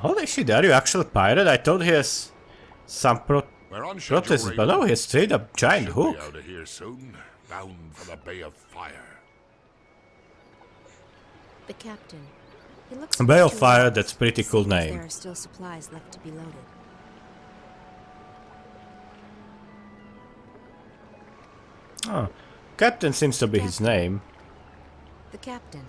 Holy shit, are you actually a pirate? I thought he has some protests, but no, he has straight up giant hook. Out of here soon, bound for the Bay of Fire. The captain. He looks Bay of Fire, that's pretty cool name. There are still supplies left to be loaded. Oh, Captain seems to be his name. The captain.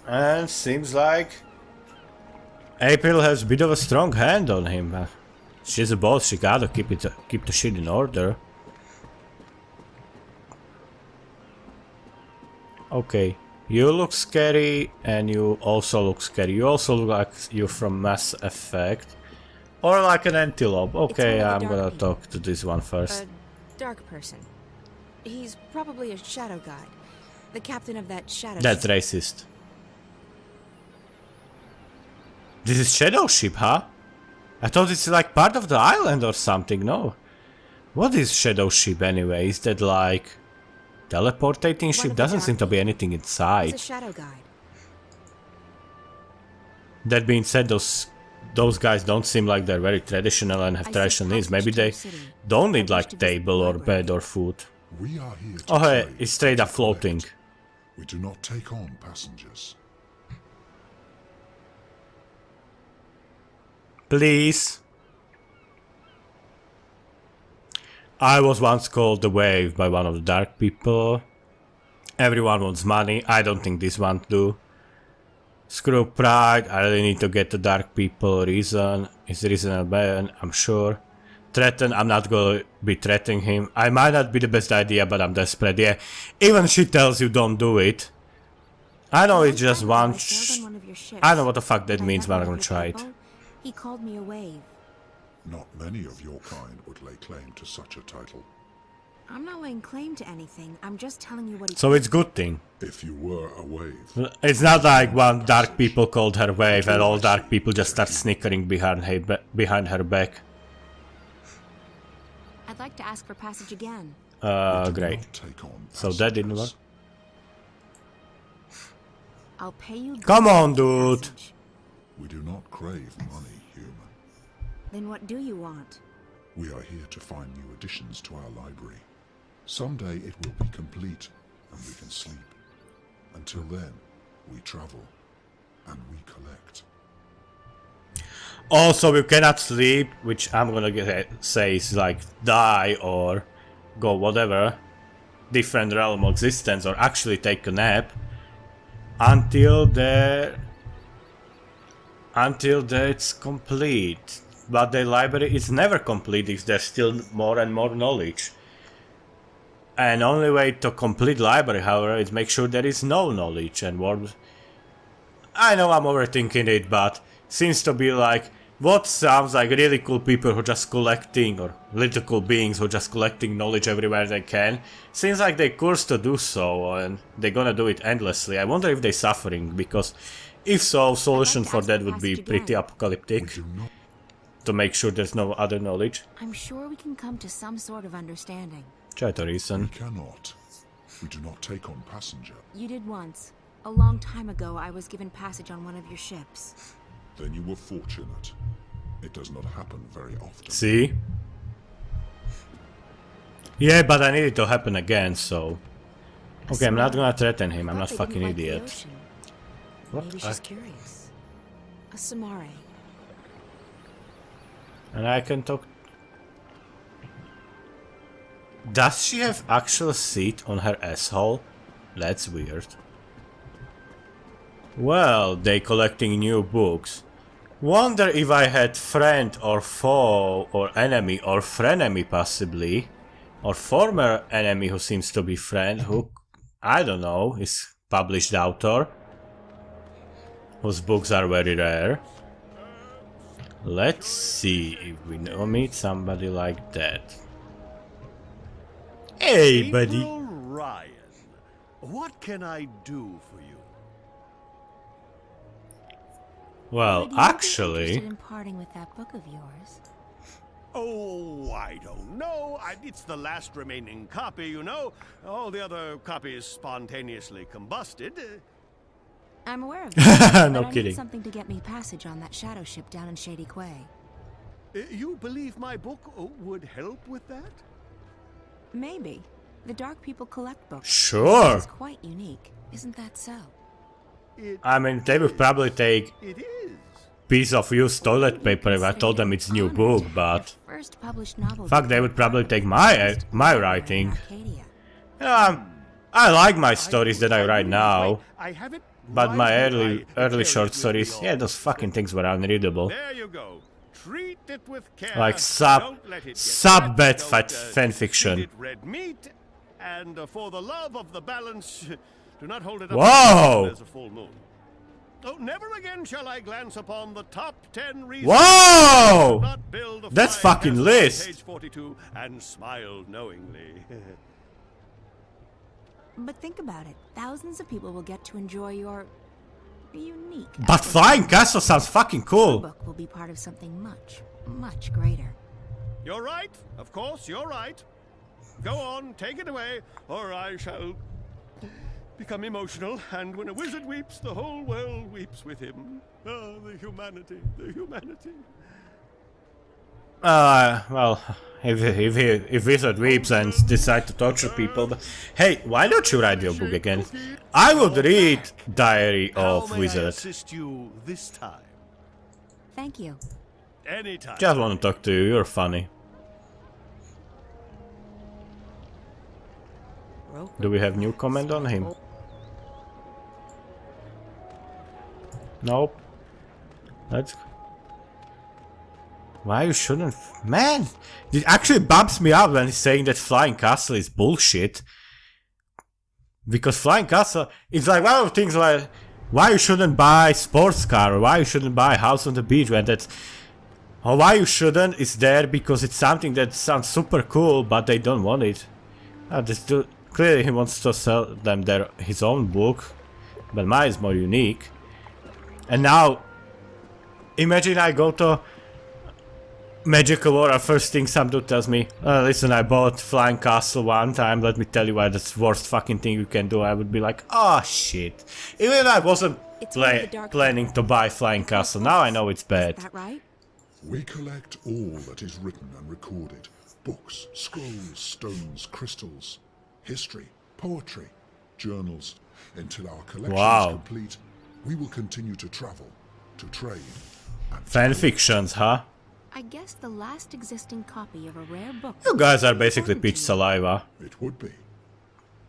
And seems like April has a bit of a strong hand on him. She's a boss, she gotta keep the shit in order. Okay, you look scary and you also look scary. You also look like you're from Mass Effect. Or like an antelope. Okay, I'm gonna talk to this one first. A dark person. He's probably a shadow guide. The captain of that shadow ship. That's racist. This is Shadow Ship, huh? I thought it's like part of the island or something, no? What is Shadow Ship anyway? Is that like teleportating ship? Doesn't seem to be anything inside. He's a shadow guide. That being said, those guys don't seem like they're very traditional and have traditional needs. Maybe they don't need like table or bed or food. We are here to Oh hey, trade it's straight up floating. We do not take on passengers. Please. I was once called the Wave by one of the dark people. Everyone wants money. I don't think this one do. Screw pride. I really need to get the dark people. Reason is reasonable, I'm sure. Threaten. I'm not gonna be threatening him. I might not be the best idea, but I'm desperate. Yeah. Even she tells you don't do it. I know it's just one. I know what the fuck that means, but I'm gonna try it. He called me a wave. Not many of your kind would lay claim to such a title. I'm not laying claim to anything. I'm just telling you what he So it's good thing. If you were a wave. It's not like one dark people called her Wave and all dark people just start snickering behind her back. I'd like to ask for passage again. Great. So that didn't work. I'll pay you. Come on, dude. We do not crave money, human. Then what do you want? We are here to find new additions to our library. Someday it will be complete, and we can sleep. Until then, we travel, and we collect. Also, we cannot sleep, which I'm gonna say is like die or go whatever, different realm of existence, or actually take a nap until it's complete. But the library is never complete if there's still more and more knowledge. And only way to complete library, however, is make sure there is no knowledge and what. I know I'm overthinking it, but seems to be like what sounds like really cool people who just collecting, or little cool beings who just collecting knowledge everywhere they can. Seems like they cursed to do so, and they're gonna do it endlessly. I wonder if they're suffering, because if so, solution for that would be pretty apocalyptic. To make sure there's no other knowledge. I'm sure we can come to some sort of understanding. Try to reason. We cannot. We do not take on passenger. You did once. A long time ago, I was given passage on one of your ships. Then you were fortunate. It does not happen very often. See? Yeah, but I need it to happen again, so... Okay, I'm not gonna threaten him, I'm not fucking idiot. What? Maybe she's curious. A Samare. And I can talk... Does she have actual seat on her asshole? That's weird. Well, they collecting new books. Wonder if I had friend or foe or enemy or frenemy possibly. Or former enemy who seems to be friend who, I don't know, is published author. Whose books are very rare. Let's see if we meet somebody like that. Hey, buddy. Ryan, what can I do for you? Well, actually, In parting with that book of yours. Oh, I don't know. It's the last remaining copy, you know. All the other copies spontaneously combusted. I'm aware of that. No but I kidding. need something to get me passage on that shadow ship down in Shady Quay. You believe my book would help with that? Maybe. The Dark People collect books. Sure. This is quite unique. Isn't that so? I mean, they would probably take It is. piece of used toilet paper if I told them it's new book, but First published novel. fuck, they would probably take my writing. I like my stories that I write now, I have it but right my here. I early carry short it with stories, me yeah, all those the fucking time. things were unreadable. There you go. Treat it with care. Like Don't let it get sub bad Don't, fan fiction. feed it red meat, and for the love of the balance, do not hold it up Whoa! as a full moon. Oh, never again shall I glance upon the top 10 reasons Whoa! not build a That's flying fucking castle on list. Page 42 and smile knowingly. But think about it. Thousands of people will get to enjoy your unique. But Flying Castle sounds fucking Your cool. book will be part of something much, much greater. You're right. Of course, you're right. Go on, take it away, or I shall become emotional, and when a wizard weeps, the whole world weeps with him. Ah, the humanity, the humanity. Well, if Wizard weeps and decide to torture people, but hey, why don't you write your book again? I would read Diary of How may I Wizard. assist you this time? Thank you. Anytime. Just want to talk to you, you're funny. Do we have new comment on him? Nope. Let's... Why you shouldn't... Man! It actually bumps me up when he's saying that Flying Castle is bullshit. Because Flying Castle... It's like one of the things like... Why you shouldn't buy sports car, or why you shouldn't buy house on the beach when that's... Or why you shouldn't is there because it's something that sounds super cool, but they don't want it. This dude... Clearly he wants to sell them his own book. But mine is more unique. And now... Imagine I go to... Magical Aura, first thing some dude tells me, listen, I bought Flying Castle one time, let me tell you why that's the worst fucking thing you can do. I would be like, oh shit. Even I wasn't planning to buy Flying Castle, now I know it's bad. Is that right? We collect all that is written and recorded. Books, scrolls, stones, crystals, history, poetry, journals. Until our collection Wow. is complete, we will continue to travel, to trade, and to Fanfictions, huh? I guess the last existing copy of a rare book. You guys are basically important to pitch you. saliva. It would be,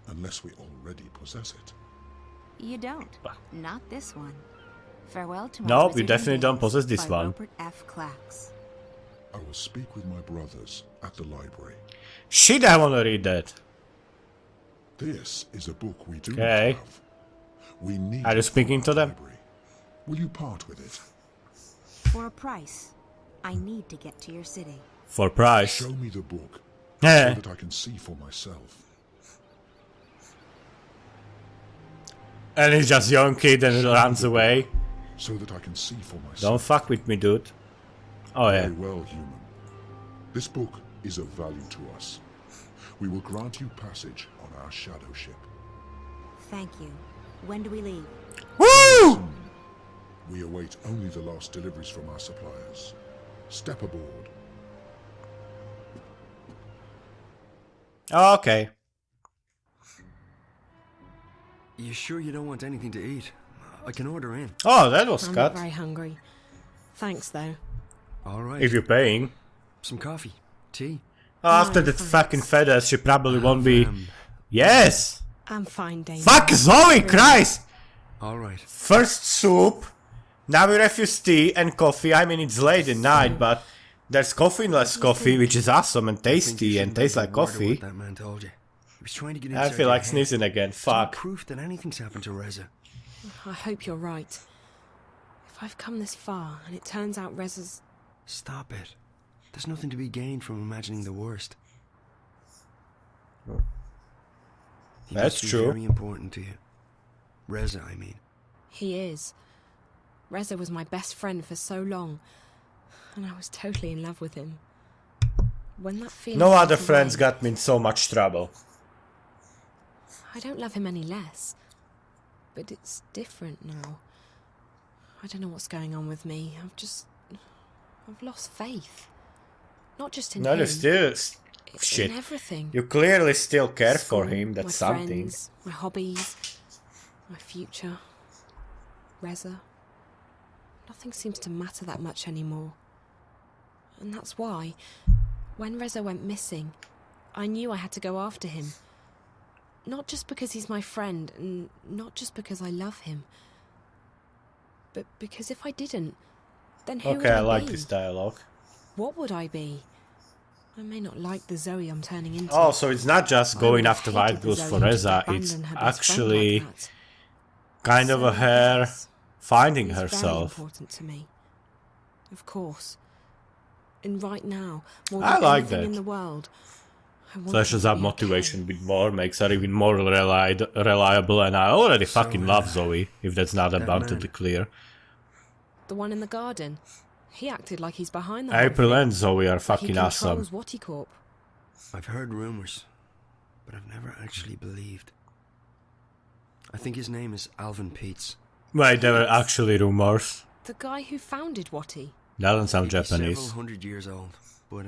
unless we already possess it. You don't. Not this one. Farewell to my Nope, you Wizarding definitely don't Days possess this by one. Robert F. Clacks. I will speak with my brothers at the library. Shit, I wanna read that. This is a book we do Okay. not have. We need Are you it speaking for to the them? library. Will you part with it? For a price, I need to get to your city. For price. Show me the book Eh. so that I can see for myself. And he's just young kid and runs away. So that I can see for myself. Don't fuck with me, dude. Oh yeah. Very well, human. This book is of value to us. We will grant you passage on our shadow ship. Thank you. When do we leave? Woo! We await only the last deliveries from our suppliers. Step aboard. Okay. You sure you don't want anything to eat? I can order in. Oh, that was I'm cut. not very hungry. Thanks, though. All right. If you're paying. Some coffee, tea. Oh, after No, that thanks. fucking feathers, she probably won't be. Um, Yes! I'm fine, Dane. Fuck Zoe Christ! all right. First soup, now we refuse tea and coffee. I mean, it's late at night, but there's coffee-less coffee, which is awesome and I think you tasty and shouldn't tastes drink like the water coffee. What that man told you. He was trying to get I inside feel your like head. sneezing again. It's no Fuck. proof that anything's happened to Reza. I hope you're right. If I've come this far and it turns out Reza's... Stop it. There's nothing to be gained from imagining the worst. He That's must be true. Very important to you. Reza, I mean. He is. Reza was my best friend for so long, and I was totally in love with him. When that feeling No went other away, friends got me in so much trouble. I don't love him any less. but it's different now. I don't know what's going on with me. I've lost faith. Not just in No, him. there's still in shit. everything. You clearly still care School, for him. That's my something. friends, my hobbies, my future. Reza. Nothing seems to matter that much anymore. And that's why, when Reza went missing, I knew I had to go after him. Not just because he's my friend, and not just because I love him, but because if I didn't, then who would Okay, I I like be? this dialogue. What would I be? I may not like the Zoe I'm turning into. Oh, so it's not just I going would have after hated white the girls Zoe for who just Reza. It's abandoned her best friend actually like that. kind of a So, her yes, finding he's very herself. important to me. Of course. And right now, more I than like anything that. in the world, I want Flashes him to up be motivation okay. a bit more, makes her even more reliable, and I already fucking love Zoe, if that's not that abundantly man. clear. The one in the garden. He acted like he's behind the whole April thing. and Zoe are Like fucking he awesome. controls Watty Corp. I've heard rumors, but I've never actually believed. I think his name is Alvin Peets. Wait, there were actually rumors. The guy who founded Watty. Doesn't sound Maybe several Japanese. 100 years old, but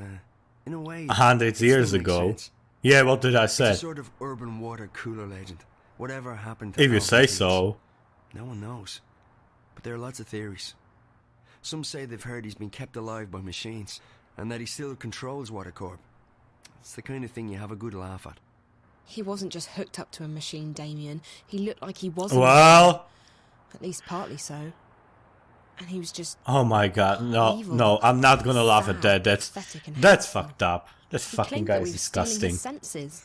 in a way, 100 it still years makes ago. sense. Yeah, what did I It's say? a sort of urban water cooler legend. Whatever happened to If you Alvin say Peets? so. No one knows. But there are lots of theories. Some say they've heard he's been kept alive by machines, and that he still controls Watercorp. It's the kind of thing you have a good laugh at. He wasn't just hooked up to a machine, Damien. He looked like he was a machine. Well, At least partly so. And he was just oh my god, no, evil, no, I'm not gonna laugh at sad, that. pathetic and That's hateful. fucked up. That He fucking claimed guy that is we were stealing disgusting. his senses.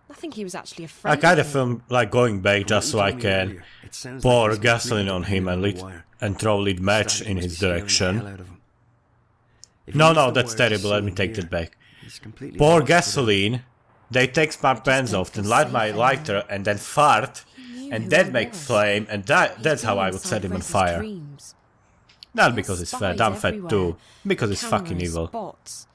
I think he was actually I afraid kind of of me. feel like going back From just so what I you told me can earlier, it sounds pour like he's gasoline completely on him and dependent on the wire. and throw lead match Stanley in must his be scaring the direction. hell out of him. If No, he no, used the that's wires terrible. Let me seen take here, that back. he's completely Pour lost without- gasoline. They take smart I just pens don't off, then feel light safe my anymore. lighter and then fart, He knew and who then I make was. flame, and He's that's how been I would inside set him on Reza's fire. dreams. Not He because has he's fat, spies I'm fat everywhere. too. Because he's fucking Cameras, evil. bots.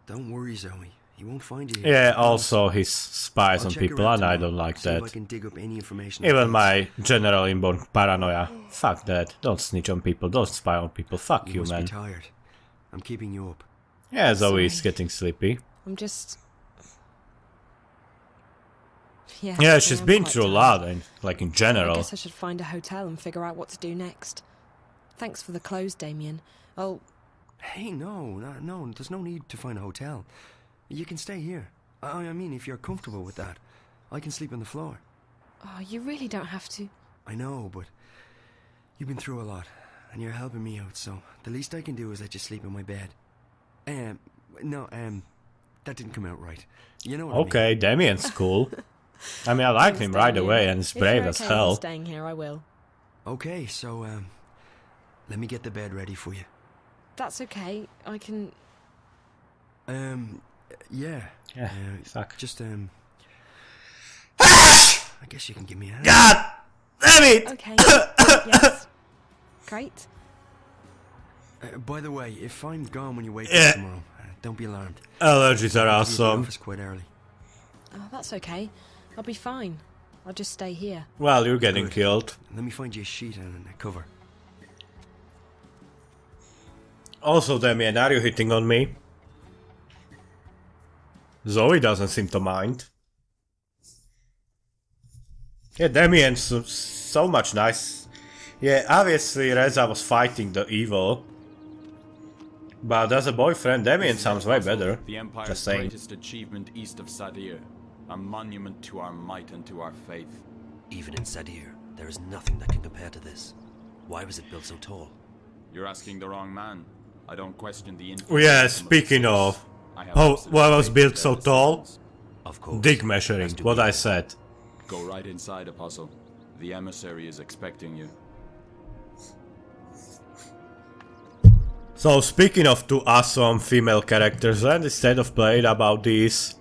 Don't worry, Zoe. He won't find you here. Yeah, I promise. also he's spies I'll on check people around and I tomorrow, don't like see if I that. can dig up any information. Even my general inborn paranoia. Fuck that. Don't snitch on people, don't spy on people. Fuck you, must be man. tired. I'm keeping you up. Yeah, Zoe is Sorry. getting sleepy. I'm just... Yeah, Yeah, I she's am been quite through a tired. lot, and like in I general. guess I should find a hotel and figure out what to do next. Thanks for the clothes, Damien. Oh, Hey, no, there's no need to find a hotel. You can stay here. I mean, if you're comfortable with that, I can sleep on the floor. oh, you really don't have to. I know, but you've been through a lot, and you're helping me out, so the least I can do is let you sleep in my bed. That didn't come out right. You know what Okay, Damien's cool. I mean, I like Thanks, him right Damien. away, and he's If brave you're as okay with hell. staying here, I will. I mean? Okay, so, let me get the bed ready for you. That's okay. I can... Yeah. Yeah, fuck. Just, I guess you can give me a hand. God damn it! Okay. Yes. Great. By the way, if I'm gone when you wake Yeah. up tomorrow, don't be alarmed. Allergies are I'll be at the awesome. office quite early. Oh, that's okay. I'll be fine. I'll just stay here. Well, you're getting Good. killed. Let me find you a sheet and a cover. Also, Damien, are you hitting on me? Zoe doesn't seem to mind. Yeah, Damien's so much nice. Yeah, obviously Reza was fighting the evil. But as a boyfriend, Damien sounds way better. The Empire's Just saying. greatest achievement east of Sadir. A monument to our might and to our faith. Even in Sadir, there is nothing that can compare to this. Why was it built so tall? You're asking the wrong man. I don't question the Oh, yeah, influence speaking of. I have Oh, absolute why was faith built in so their tall? decisions. Of course. Dig measuring, as do what we I all. said. Go right inside, Apostle. The emissary is expecting you. So, speaking of two awesome female characters, and instead of playing about these,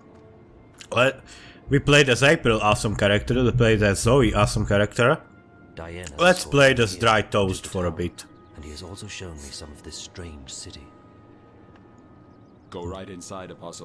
we played as April awesome character, we played as Zoe awesome character. Diana Let's saw play me this here dry to toast the for a tower, bit. And he has also shown me some of this strange city. Go right inside, Apostle.